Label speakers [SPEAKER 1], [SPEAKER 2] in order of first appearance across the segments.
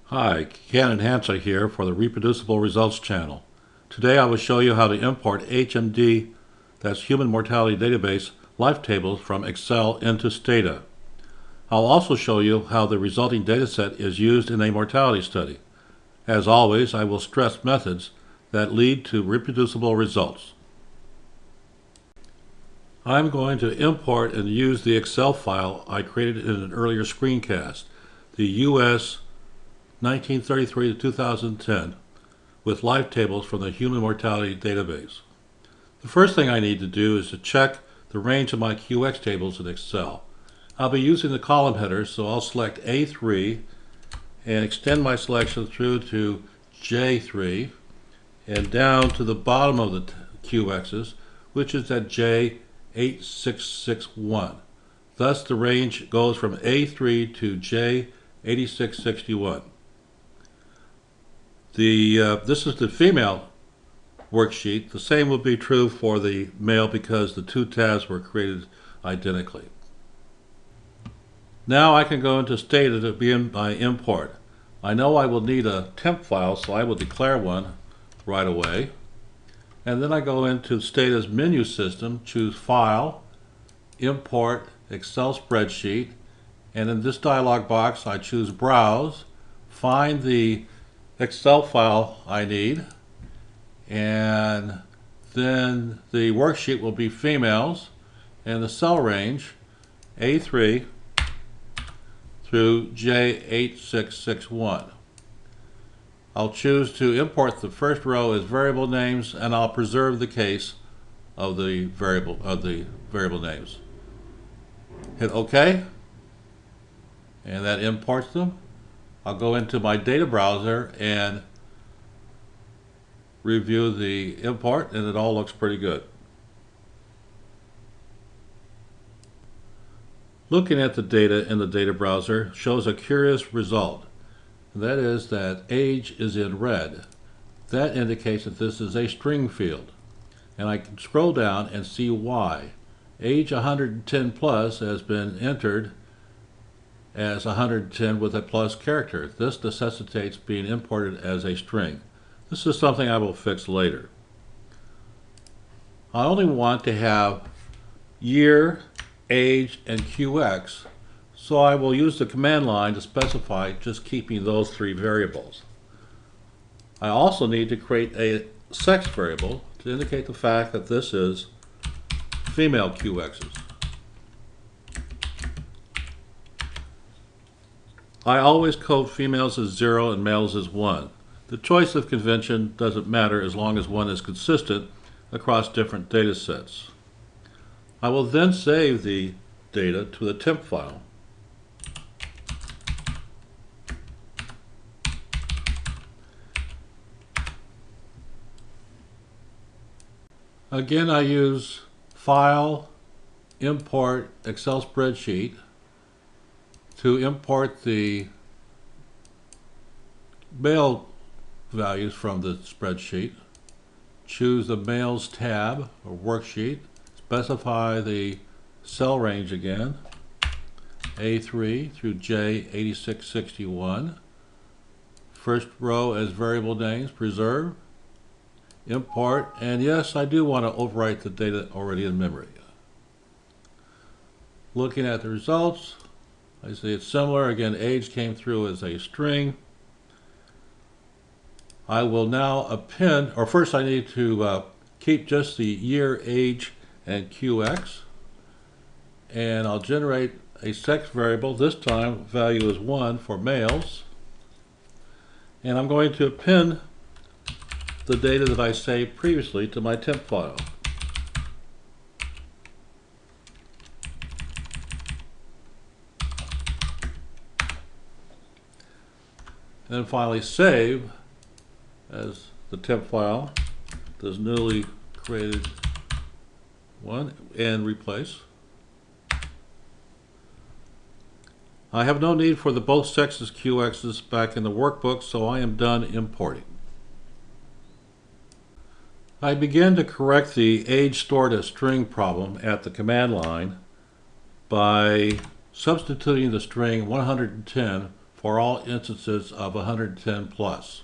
[SPEAKER 1] Hi, Ken and Hansa here for the Reproducible Results channel. Today I will show you how to import HMD, that's Human Mortality Database, life tables from Excel into Stata. I'll also show you how the resulting dataset is used in a mortality study. As always, I will stress methods that lead to reproducible results. I'm going to import and use the Excel file I created in an earlier screencast, the US 1933 to 2010, with life tables from the Human Mortality Database. The first thing I need to do is to check the range of my QX tables in Excel. I'll be using the column headers, so I'll select A3 and extend my selection through to J3 and down to the bottom of the QXs, which is at J8661. Thus the range goes from A3 to J8661. This is the female worksheet. The same will be true for the male because the two tabs were created identically. Now I can go into Stata to begin my import. I know I will need a temp file, so I will declare one right away. And then I go into Stata's menu system, choose File, Import, Excel Spreadsheet, and in this dialog box I choose Browse, find the Excel file I need, and then the worksheet will be females and the cell range A3 through J8661. I'll choose to import the first row as variable names, and I'll preserve the case of the variable names. Hit OK, and that imports them. I'll go into my data browser and review the import, and it all looks pretty good. Looking at the data in the data browser shows a curious result. And that is that age is in red. That indicates that this is a string field. And I can scroll down and see why. Age 110 plus has been entered as 110 with a plus character. This necessitates being imported as a string. This is something I will fix later. I only want to have year, age, and QX, so I will use the command line to specify just keeping those three variables. I also need to create a sex variable to indicate the fact that this is female QXs. I always code females as 0 and males as 1. The choice of convention doesn't matter as long as one is consistent across different data sets. I will then save the data to the temp file. Again, I use File, Import, Excel Spreadsheet to import the male values from the spreadsheet. Choose the Males tab or worksheet. Specify the cell range again, A3 through J8661. First row as variable names, preserve, import, and yes, I do want to overwrite the data already in memory. Looking at the results, I see it's similar. Again, age came through as a string. I will now append, or first I need to keep just the year, age, and QX. And I'll generate a sex variable. This time, value is 1 for males. And I'm going to append the data that I saved previously to my temp file. And then finally save as the temp file, this newly created one, and replace. I have no need for the both sexes QXs back in the workbook, so I am done importing. I begin to correct the age stored as string problem at the command line by substituting the string 110 for all instances of 110 plus.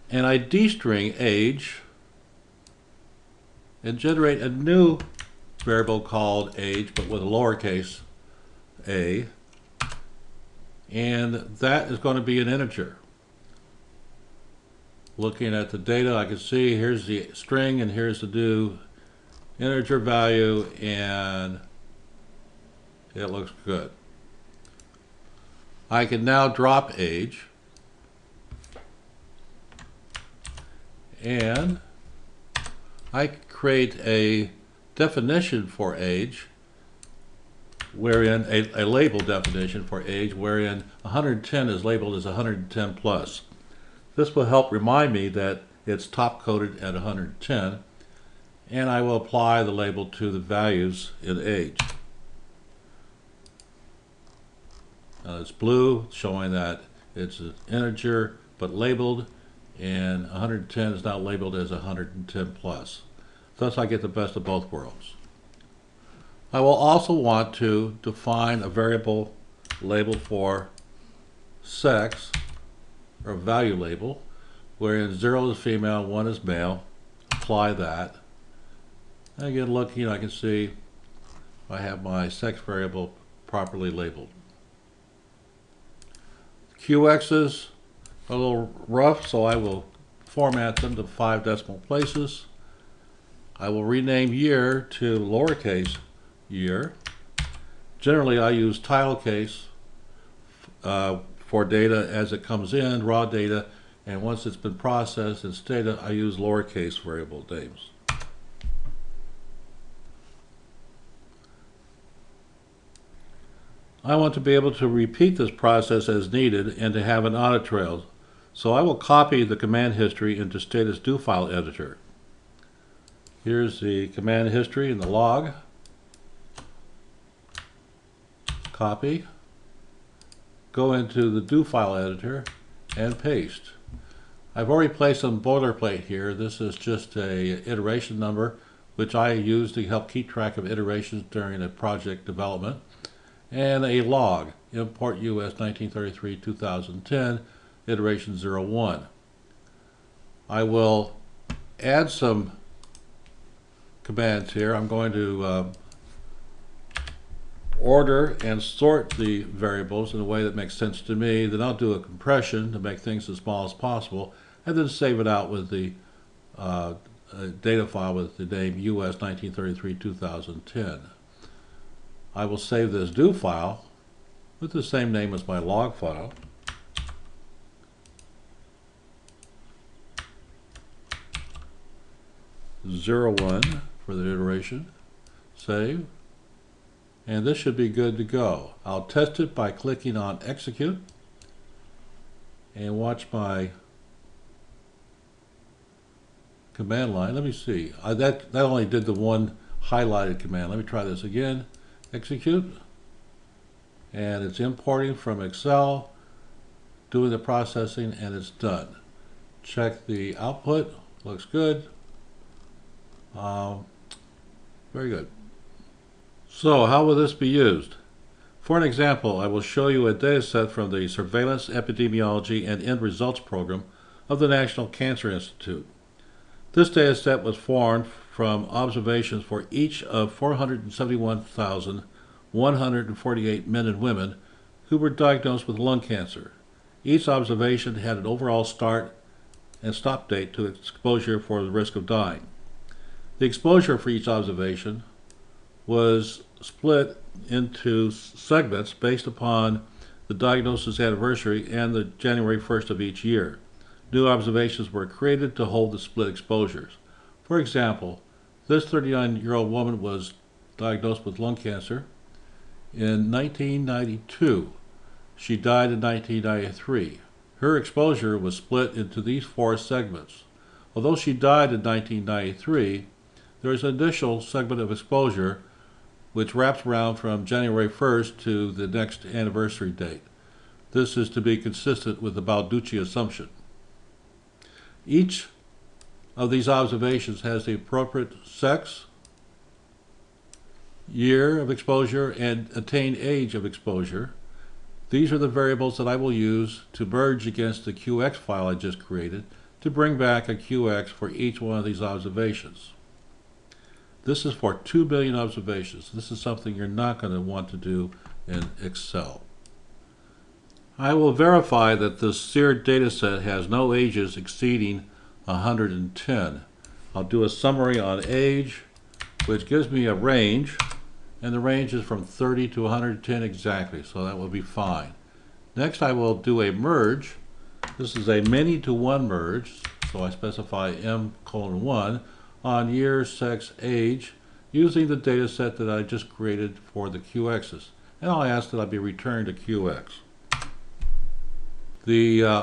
[SPEAKER 1] And I destring age and generate a new variable called age, but with a lowercase a, and that is going to be an integer. Looking at the data, I can see here's the string and here's the new integer value, and it looks good. I can now drop age, and I create a definition for age, wherein a label definition for age, wherein 110 is labeled as 110 plus. This will help remind me that it's top coded at 110, and I will apply the label to the values in age. It's blue, showing that it's an integer but labeled, and 110 is now labeled as 110 plus. Thus I get the best of both worlds. I will also want to define a variable label for sex, or value label, wherein 0 is female, 1 is male. Apply that. And again, looking, I can see I have my sex variable properly labeled. QX's are a little rough, so I will format them to 5 decimal places. I will rename year to lowercase year. Generally, I use title case for data as it comes in, raw data, and once it's been processed in Stata, I use lowercase variable names. I want to be able to repeat this process as needed and to have an audit trail, so I will copy the command history into Stata's do file editor. Here's the command history in the log. Copy. Go into the do file editor and paste. I've already placed some boilerplate here. This is just a iteration number which I use to help keep track of iterations during a project development, and a log, import US 1933-2010, iteration 01. I will add some commands here. I'm going to order and sort the variables in a way that makes sense to me. Then I'll do a compression to make things as small as possible, and then save it out with the data file with the name US 1933-2010. I will save this do file with the same name as my log file. (01) for the iteration. Save. And this should be good to go. I'll test it by clicking on execute and watch my command line. Let me see. That only did the one highlighted command. Let me try this again. Execute. And it's importing from Excel, doing the processing, and it's done. Check the output. Looks good. Very good. So how will this be used? For an example, I will show you a data set from the Surveillance, Epidemiology, and End Results program of the National Cancer Institute. This data set was formed from observations for each of 471,148 men and women who were diagnosed with lung cancer. Each observation had an overall start and stop date to exposure for the risk of dying. The exposure for each observation was split into segments based upon the diagnosis anniversary and the January 1st of each year. New observations were created to hold the split exposures. For example, this 39-year-old woman was diagnosed with lung cancer in 1992. She died in 1993. Her exposure was split into these 4 segments. Although she died in 1993, there is an additional segment of exposure which wraps around from January 1st to the next anniversary date. This is to be consistent with the Balducci assumption. Each of these observations has the appropriate sex, year of exposure, and attained age of exposure, These are the variables that I will use to merge against the QX file I just created to bring back a QX for each one of these observations. This is for 2 billion observations. This is something you're not going to want to do in Excel. I will verify that this seared data set has no ages exceeding 110. I'll do a summary on age, which gives me a range, and the range is from 30 to 110 exactly, so that will be fine. Next, I will do a merge. This is a many to one merge, so I specify M:1 on year, sex, age, using the data set that I just created for the QXs. And I'll ask that I be returned to QX.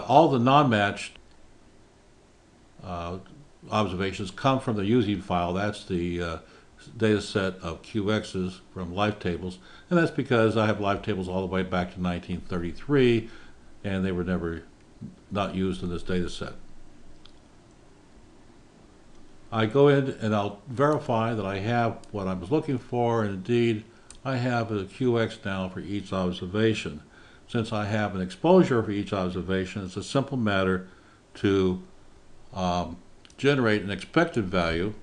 [SPEAKER 1] All the non-matched observations come from the using file. That's the data set of QXs from Life Tables, and that's because I have Life Tables all the way back to 1933, and they were not used in this data set. I go in and I'll verify that I have what I was looking for, and indeed I have a QX now for each observation. Since I have an exposure for each observation, it's a simple matter to generate an expected value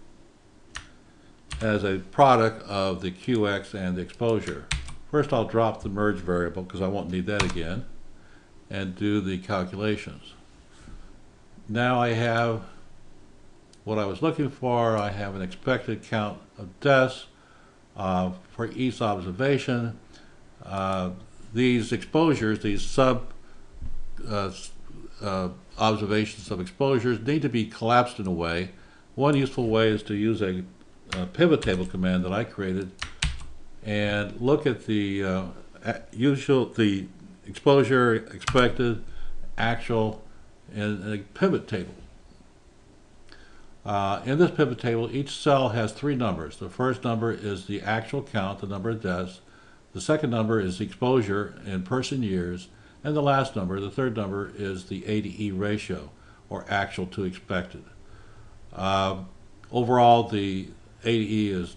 [SPEAKER 1] as a product of the QX and the exposure. First, I'll drop the merge variable because I won't need that again, and do the calculations. Now I have what I was looking for. I have an expected count of deaths for each observation. These exposures, these observations of exposures, need to be collapsed in a way. One useful way is to use a pivot table command that I created and look at the exposure, expected, actual in a pivot table. In this pivot table, each cell has three numbers. The first number is the actual count, the number of deaths. The second number is the exposure in person years. And the last number, the third number, is the A/E ratio, or actual to expected. Overall, the A/E is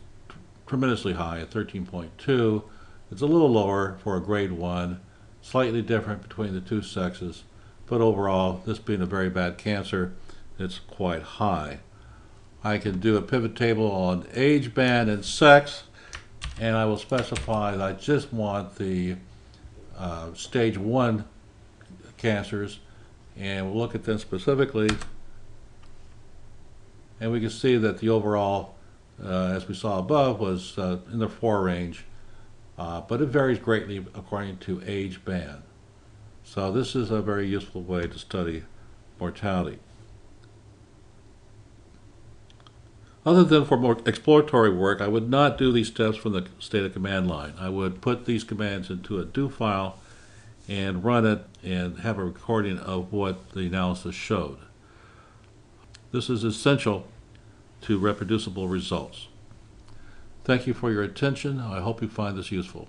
[SPEAKER 1] tremendously high at 13.2. It's a little lower for a grade 1, slightly different between the two sexes, but overall, this being a very bad cancer, it's quite high. I can do a pivot table on age band and sex, and I will specify that I just want the stage 1 cancers, and we'll look at them specifically, and we can see that the overall, as we saw above, was in the 4 range, but it varies greatly according to age band. So this is a very useful way to study mortality. Other than for more exploratory work, I would not do these steps from the Stata command line. I would put these commands into a do file and run it and have a recording of what the analysis showed. This is essential to reproducible results. Thank you for your attention. I hope you find this useful.